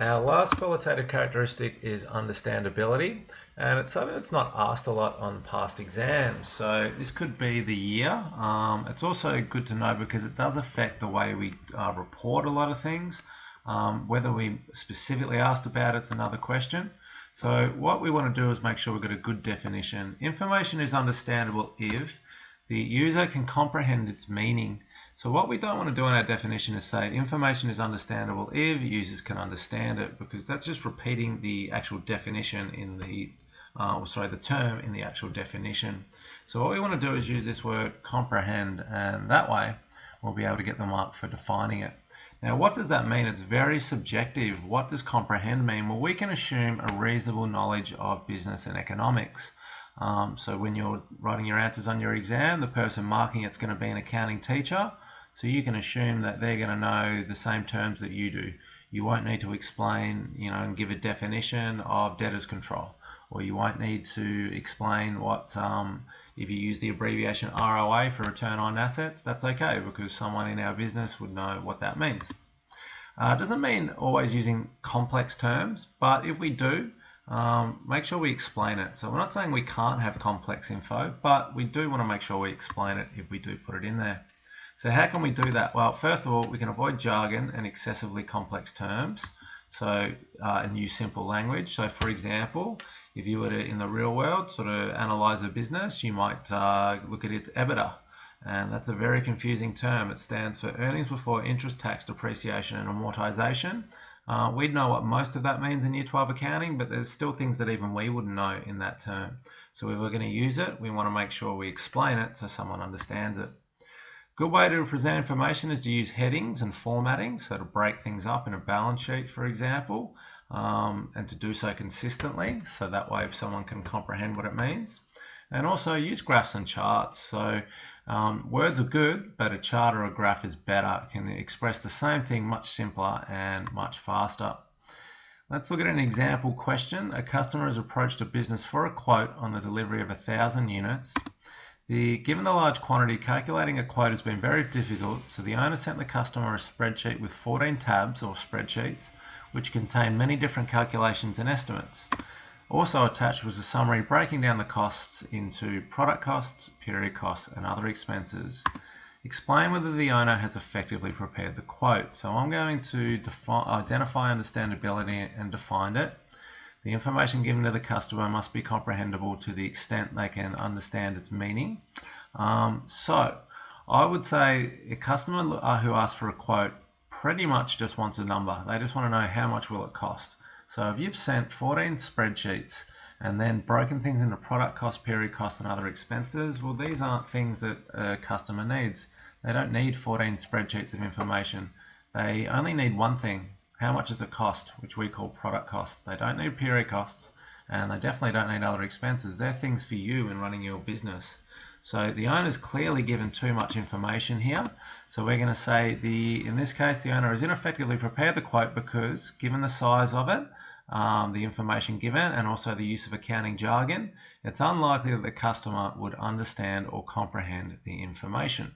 Our last qualitative characteristic is understandability, and it's something that's not asked a lot on past exams. So this could be the year. It's also good to know because it does affect the way we report a lot of things. Whether we specifically asked about it's another question. So what we want to do is make sure we've got a good definition. Information is understandable if the user can comprehend its meaning. So what we don't want to do in our definition is say information is understandable if users can understand it, because that's just repeating the actual definition in the the term in the actual definition. So what we want to do is use this word comprehend, and that way we'll be able to get them up for defining it. Now, what does that mean? It's very subjective. What does comprehend mean? Well, we can assume a reasonable knowledge of business and economics. So when you're writing your answers on your exam, the person marking it's going to be an accounting teacher. So you can assume that they're going to know the same terms that you do. You won't need to explain, and give a definition of debtors control, or you won't need to explain what, if you use the abbreviation ROA for return on assets, that's okay because someone in our business would know what that means. It doesn't mean always using complex terms, but if we do, make sure we explain it. So we're not saying we can't have complex info, but we do want to make sure we explain it if we do put it in there. So how can we do that? Well, first of all, we can avoid jargon and excessively complex terms, and use simple language. So for example, if you were to, in the real world, sort of analyze a business, you might look at its EBITDA, and that's a very confusing term. It stands for earnings before interest, tax, depreciation and amortization. We'd know what most of that means in Year 12 accounting, but there's still things that even we wouldn't know in that term. So if we're going to use it, we want to make sure we explain it so someone understands it. Good way to present information is to use headings and formatting, so to break things up in a balance sheet, for example, and to do so consistently, so that way someone can comprehend what it means. And also use graphs and charts. So words are good, but a chart or a graph is better. It can express the same thing much simpler and much faster. Let's look at an example question. A customer has approached a business for a quote on the delivery of 1,000 units. Given the large quantity, calculating a quote has been very difficult, so the owner sent the customer a spreadsheet with 14 tabs or spreadsheets, which contain many different calculations and estimates. Also attached was a summary breaking down the costs into product costs, period costs, and other expenses. Explain whether the owner has effectively prepared the quote. So I'm going to identify understandability and define it. The information given to the customer must be comprehensible to the extent they can understand its meaning. So I would say a customer who asks for a quote pretty much just wants a number. They just want to know how much will it cost. So if you've sent 14 spreadsheets and then broken things into product cost, period cost and other expenses, well, these aren't things that a customer needs. They don't need 14 spreadsheets of information. They only need one thing. How much does it cost, which we call product cost. They don't need period costs, and they definitely don't need other expenses. They're things for you in running your business. So the owner's clearly given too much information here. So we're going to say, in this case, the owner has ineffectively prepared the quote because, given the size of it, the information given, and also the use of accounting jargon, it's unlikely that the customer would understand or comprehend the information.